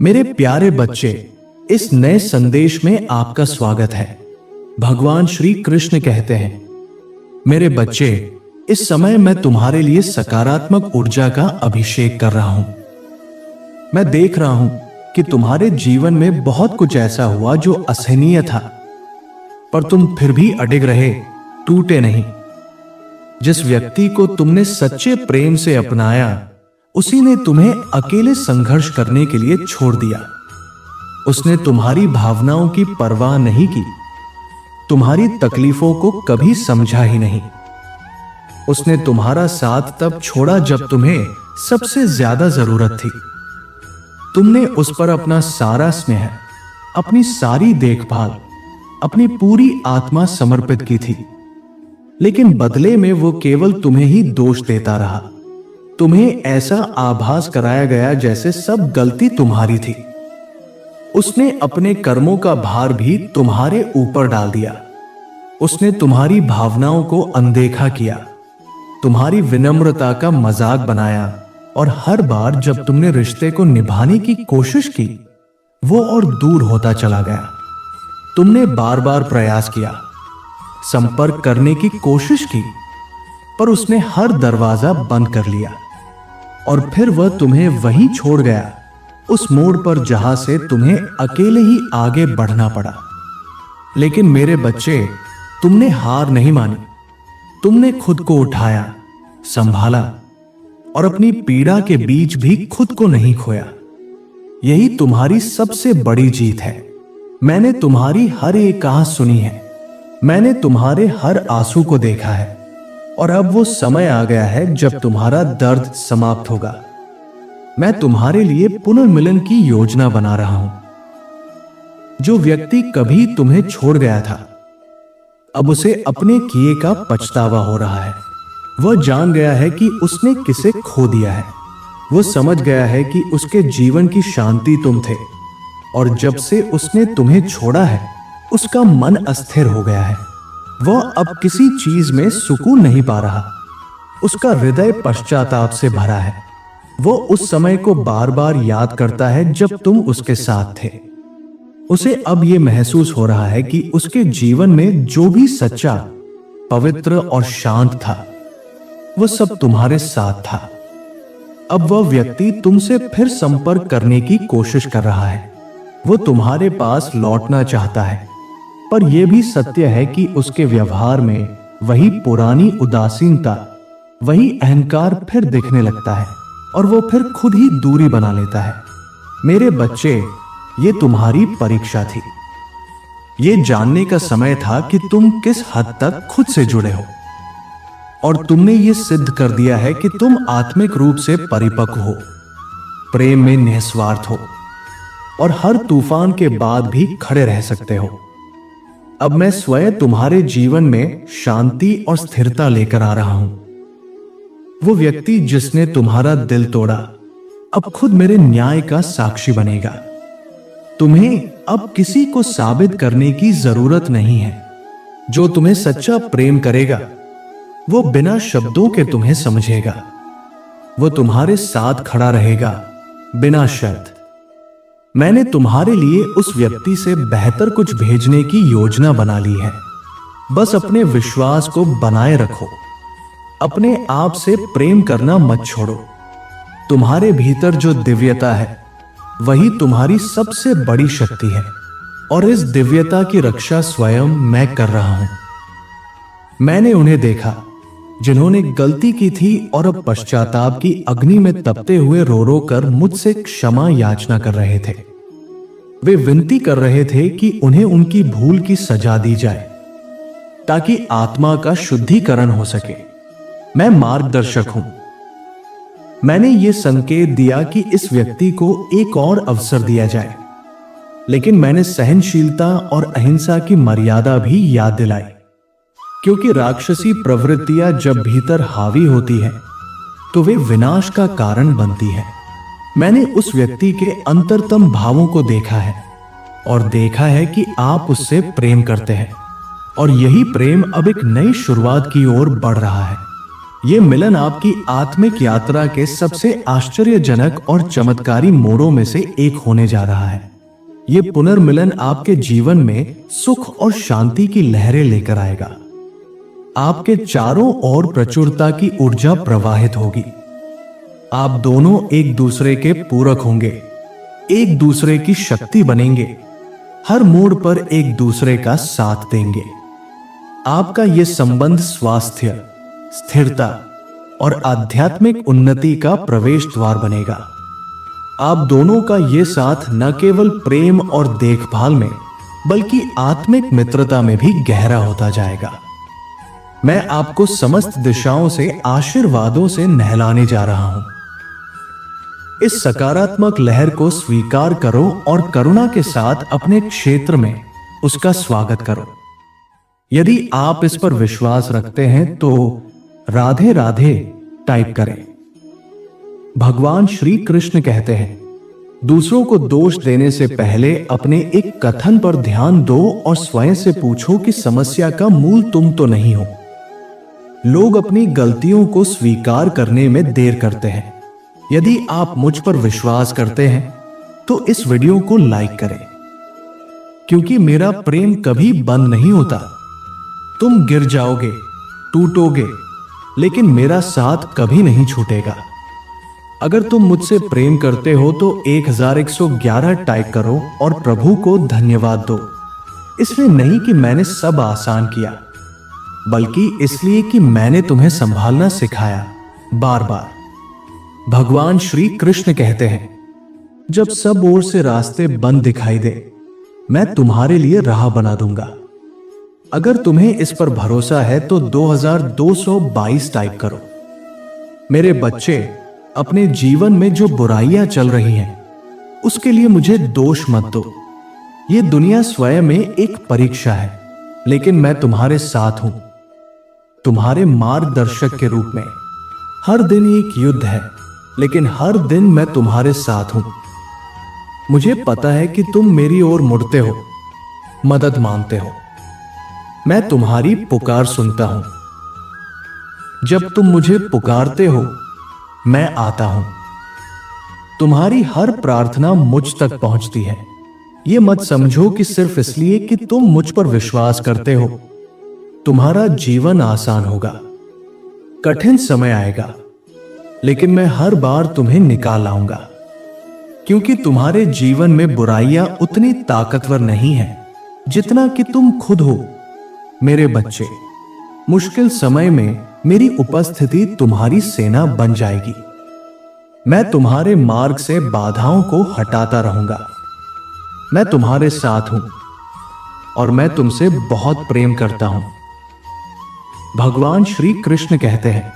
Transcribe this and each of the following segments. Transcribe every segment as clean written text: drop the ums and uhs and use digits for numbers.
मेरे प्यारे बच्चे, इस नए संदेश में आपका स्वागत है। भगवान श्री कृष्ण कहते हैं, मेरे बच्चे, इस समय मैं तुम्हारे लिए सकारात्मक ऊर्जा का अभिषेक कर रहा हूं। मैं देख रहा हूं कि तुम्हारे जीवन में बहुत कुछ ऐसा हुआ जो असहनीय था, पर तुम फिर भी अडिग रहे, टूटे नहीं। जिस व्यक्ति को तुमने सच्चे प्रेम से अपनाया, उसी ने तुम्हें अकेले संघर्ष करने के लिए छोड़ दिया। उसने तुम्हारी भावनाओं की परवाह नहीं की, तुम्हारी तकलीफों को कभी समझा ही नहीं। उसने तुम्हारा साथ तब छोड़ा जब तुम्हें सबसे ज्यादा जरूरत थी। तुमने उस पर अपना सारा स्नेह, अपनी सारी देखभाल, अपनी पूरी आत्मा समर्पित की थी, लेकिन बदले में वो केवल तुम्हें ही दोष देता रहा। तुम्हें ऐसा आभास कराया गया जैसे सब गलती तुम्हारी थी। उसने अपने कर्मों का भार भी तुम्हारे ऊपर डाल दिया। उसने तुम्हारी भावनाओं को अनदेखा किया, तुम्हारी विनम्रता का मजाक बनाया, और हर बार जब तुमने रिश्ते को निभाने की कोशिश की, वो और दूर होता चला गया। तुमने बार बार प्रयास किया, संपर्क करने की कोशिश की, पर उसने हर दरवाजा बंद कर लिया। और फिर वह तुम्हें वहीं छोड़ गया, उस मोड़ पर जहां से तुम्हें अकेले ही आगे बढ़ना पड़ा। लेकिन मेरे बच्चे, तुमने हार नहीं मानी। तुमने खुद को उठाया, संभाला, और अपनी पीड़ा के बीच भी खुद को नहीं खोया। यही तुम्हारी सबसे बड़ी जीत है। मैंने तुम्हारी हर एक आह सुनी है, मैंने तुम्हारे हर आंसू को देखा है, और अब वो समय आ गया है जब तुम्हारा दर्द समाप्त होगा। मैं तुम्हारे लिए पुनर्मिलन की योजना बना रहा हूं। जो व्यक्ति कभी तुम्हें छोड़ गया था, अब उसे अपने किए का पछतावा हो रहा है। वह जान गया है कि उसने किसे खो दिया है। वो समझ गया है कि उसके जीवन की शांति तुम थे, और जब से उसने तुम्हें छोड़ा है, उसका मन अस्थिर हो गया है। वह अब किसी चीज में सुकून नहीं पा रहा। उसका हृदय पश्चाताप से भरा है। वो उस समय को बार बार याद करता है जब तुम उसके साथ थे। उसे अब यह महसूस हो रहा है कि उसके जीवन में जो भी सच्चा, पवित्र और शांत था, वह सब तुम्हारे साथ था। अब वह व्यक्ति तुमसे फिर संपर्क करने की कोशिश कर रहा है। वो तुम्हारे पास लौटना चाहता है, पर यह भी सत्य है कि उसके व्यवहार में वही पुरानी उदासीनता, वही अहंकार फिर दिखने लगता है, और वो फिर खुद ही दूरी बना लेता है। मेरे बच्चे, ये तुम्हारी परीक्षा थी। ये जानने का समय था कि तुम किस हद तक खुद से जुड़े हो, और तुमने ये सिद्ध कर दिया है कि तुम आत्मिक रूप से परिपक्व हो, प्रेम में निस्वार्थ हो, और हर तूफान के बाद भी खड़े रह सकते हो। अब मैं स्वयं तुम्हारे जीवन में शांति और स्थिरता लेकर आ रहा हूं। वो व्यक्ति जिसने तुम्हारा दिल तोड़ा, अब खुद मेरे न्याय का साक्षी बनेगा। तुम्हें अब किसी को साबित करने की जरूरत नहीं है। जो तुम्हें सच्चा प्रेम करेगा, वो बिना शब्दों के तुम्हें समझेगा। वो तुम्हारे साथ खड़ा रहेगा, बिना शर्त। मैंने तुम्हारे लिए उस व्यक्ति से बेहतर कुछ भेजने की योजना बना ली है। बस अपने विश्वास को बनाए रखो। अपने आप से प्रेम करना मत छोड़ो। तुम्हारे भीतर जो दिव्यता है, वही तुम्हारी सबसे बड़ी शक्ति है, और इस दिव्यता की रक्षा स्वयं मैं कर रहा हूं। मैंने उन्हें देखा जिन्होंने गलती की थी और अब पश्चाताप की अग्नि में तपते हुए रो रो कर मुझसे क्षमा याचना कर रहे थे। वे विनती कर रहे थे कि उन्हें उनकी भूल की सजा दी जाए, ताकि आत्मा का शुद्धिकरण हो सके। मैं मार्गदर्शक हूं। मैंने ये संकेत दिया कि इस व्यक्ति को एक और अवसर दिया जाए, लेकिन मैंने सहनशीलता और अहिंसा की मर्यादा भी याद दिलाई, क्योंकि राक्षसी प्रवृत्तियां जब भीतर हावी होती हैं, तो वे विनाश का कारण बनती हैं। मैंने उस व्यक्ति के अंतरतम भावों को देखा है, और देखा है कि आप उससे प्रेम करते हैं, और यही प्रेम अब एक नई शुरुआत की ओर बढ़ रहा है। ये मिलन आपकी आत्मिक यात्रा के सबसे आश्चर्यजनक और चमत्कारी मोड़ों में से एक होने जा रहा है। ये पुनर्मिलन आपके जीवन में सुख और शांति की लहरें लेकर आएगा। आपके चारों ओर प्रचुरता की ऊर्जा प्रवाहित होगी। आप दोनों एक दूसरे के पूरक होंगे, एक दूसरे की शक्ति बनेंगे, हर मोड़ पर एक दूसरे का साथ देंगे। आपका यह संबंध स्वास्थ्य, स्थिरता और आध्यात्मिक उन्नति का प्रवेश द्वार बनेगा। आप दोनों का यह साथ न केवल प्रेम और देखभाल में बल्कि आत्मिक मित्रता में भी गहरा होता जाएगा। मैं आपको समस्त दिशाओं से आशीर्वादों से नहलाने जा रहा हूं। इस सकारात्मक लहर को स्वीकार करो और करुणा के साथ अपने क्षेत्र में उसका स्वागत करो। यदि आप इस पर विश्वास रखते हैं तो राधे राधे टाइप करें। भगवान श्री कृष्ण कहते हैं, दूसरों को दोष देने से पहले अपने एक कथन पर ध्यान दो और स्वयं से पूछो कि समस्या का मूल तुम तो नहीं हो। लोग अपनी गलतियों को स्वीकार करने में देर करते हैं। यदि आप मुझ पर विश्वास करते हैं तो इस वीडियो को लाइक करें, क्योंकि मेरा प्रेम कभी बंद नहीं होता। तुम गिर जाओगे, टूटोगे, लेकिन मेरा साथ कभी नहीं छूटेगा। अगर तुम मुझसे प्रेम करते हो तो 1111 टाइप करो और प्रभु को धन्यवाद दो। इसलिए नहीं कि मैंने सब आसान किया, बल्कि इसलिए कि मैंने तुम्हें संभालना सिखाया बार बार। भगवान श्री कृष्ण कहते हैं, जब सब ओर से रास्ते बंद दिखाई दे, मैं तुम्हारे लिए राह बना दूंगा। अगर तुम्हें इस पर भरोसा है तो 2222 टाइप करो। मेरे बच्चे, अपने जीवन में जो बुराइयां चल रही हैं, उसके लिए मुझे दोष मत दो। यह दुनिया स्वयं में एक परीक्षा है, लेकिन मैं तुम्हारे साथ हूं, तुम्हारे मार्गदर्शक के रूप में। हर दिन एक युद्ध है, लेकिन हर दिन मैं तुम्हारे साथ हूं। मुझे पता है कि तुम मेरी ओर मुड़ते हो, मदद मांगते हो। मैं तुम्हारी पुकार सुनता हूं। जब तुम मुझे पुकारते हो, मैं आता हूं। तुम्हारी हर प्रार्थना मुझ तक पहुंचती है। यह मत समझो कि सिर्फ इसलिए कि तुम मुझ पर विश्वास करते हो, तुम्हारा जीवन आसान होगा। कठिन समय आएगा, लेकिन मैं हर बार तुम्हें निकाल आऊंगा, क्योंकि तुम्हारे जीवन में बुराइयां उतनी ताकतवर नहीं हैं जितना कि तुम खुद हो। मेरे बच्चे, मुश्किल समय में मेरी उपस्थिति तुम्हारी सेना बन जाएगी। मैं तुम्हारे मार्ग से बाधाओं को हटाता रहूंगा। मैं तुम्हारे साथ हूं और मैं तुमसे बहुत प्रेम करता हूं। भगवान श्री कृष्ण कहते हैं,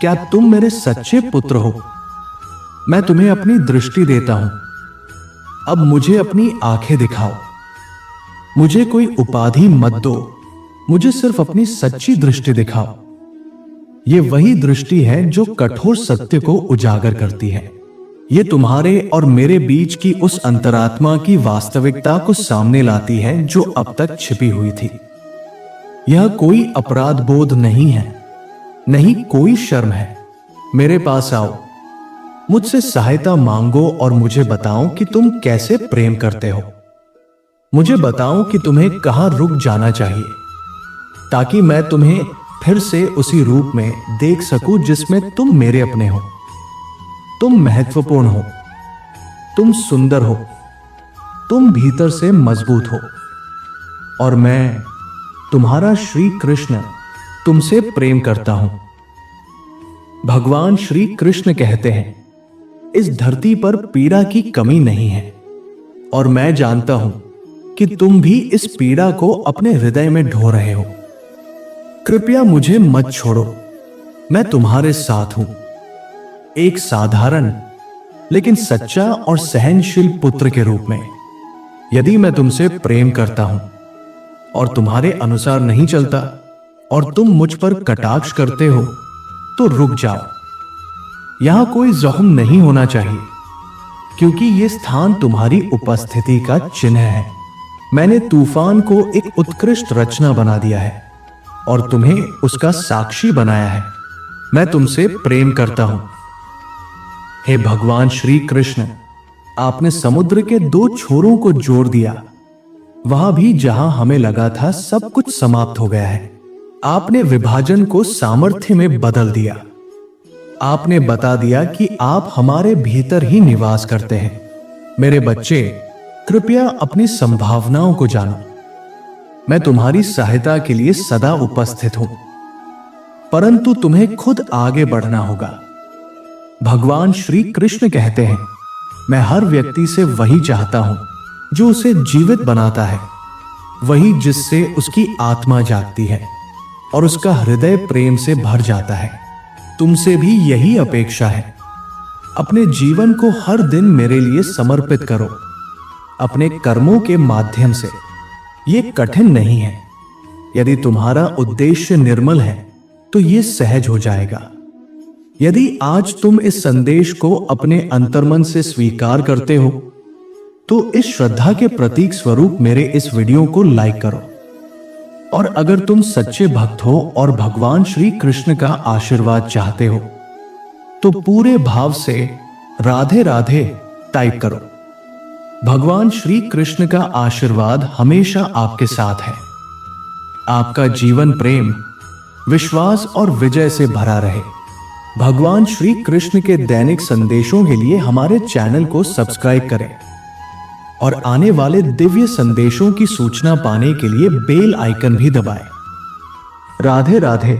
क्या तुम मेरे सच्चे पुत्र हो? मैं तुम्हें अपनी दृष्टि देता हूं। अब मुझे अपनी आंखें दिखाओ। मुझे कोई उपाधि मत दो, मुझे सिर्फ अपनी सच्ची दृष्टि दिखाओ। यह वही दृष्टि है जो कठोर सत्य को उजागर करती है। यह तुम्हारे और मेरे बीच की उस अंतरात्मा की वास्तविकता को सामने लाती है जो अब तक छिपी हुई थी। यह कोई अपराध बोध नहीं है, नहीं कोई शर्म है। मेरे पास आओ, मुझसे सहायता मांगो और मुझे बताओ कि तुम कैसे प्रेम करते हो। मुझे बताओ कि तुम्हें कहां रुक जाना चाहिए, ताकि मैं तुम्हें फिर से उसी रूप में देख सकूं जिसमें तुम मेरे अपने हो। तुम महत्वपूर्ण हो, तुम सुंदर हो, तुम भीतर से मजबूत हो, और मैं तुम्हारा श्री कृष्ण तुमसे प्रेम करता हूं। भगवान श्री कृष्ण कहते हैं, इस धरती पर पीड़ा की कमी नहीं है, और मैं जानता हूं कि तुम भी इस पीड़ा को अपने हृदय में ढो रहे हो। कृपया मुझे मत छोड़ो, मैं तुम्हारे साथ हूं। एक साधारण लेकिन सच्चा और सहनशील पुत्र के रूप में। यदि मैं तुमसे प्रेम करता हूं और तुम्हारे अनुसार नहीं चलता और तुम मुझ पर कटाक्ष करते हो, तो रुक जाओ। यहां कोई जख्म नहीं होना चाहिए, क्योंकि यह स्थान तुम्हारी उपस्थिति का चिन्ह है। मैंने तूफान को एक उत्कृष्ट रचना बना दिया है और तुम्हें उसका साक्षी बनाया है। मैं तुमसे प्रेम करता हूं। हे भगवान श्री कृष्ण, आपने समुद्र के दो छोरों को जोड़ दिया। वहां भी जहां हमें लगा था सब कुछ समाप्त हो गया है, आपने विभाजन को सामर्थ्य में बदल दिया। आपने बता दिया कि आप हमारे भीतर ही निवास करते हैं। मेरे बच्चे, कृपया अपनी संभावनाओं को जानो। मैं तुम्हारी सहायता के लिए सदा उपस्थित हूं, परंतु तुम्हें खुद आगे बढ़ना होगा। भगवान श्री कृष्ण कहते हैं, मैं हर व्यक्ति से वही चाहता हूं जो उसे जीवित बनाता है, वही जिससे उसकी आत्मा जागती है और उसका हृदय प्रेम से भर जाता है। तुमसे भी यही अपेक्षा है। अपने जीवन को हर दिन मेरे लिए समर्पित करो, अपने कर्मों के माध्यम से। यह कठिन नहीं है। यदि तुम्हारा उद्देश्य निर्मल है तो यह सहज हो जाएगा। यदि आज तुम इस संदेश को अपने अंतर्मन से स्वीकार करते हो तो इस श्रद्धा के प्रतीक स्वरूप मेरे इस वीडियो को लाइक करो। और अगर तुम सच्चे भक्त हो और भगवान श्री कृष्ण का आशीर्वाद चाहते हो तो पूरे भाव से राधे राधे टाइप करो। भगवान श्री कृष्ण का आशीर्वाद हमेशा आपके साथ है। आपका जीवन प्रेम, विश्वास और विजय से भरा रहे। भगवान श्री कृष्ण के दैनिक संदेशों के लिए हमारे चैनल को सब्सक्राइब करें और आने वाले दिव्य संदेशों की सूचना पाने के लिए बेल आइकन भी दबाएं। राधे राधे।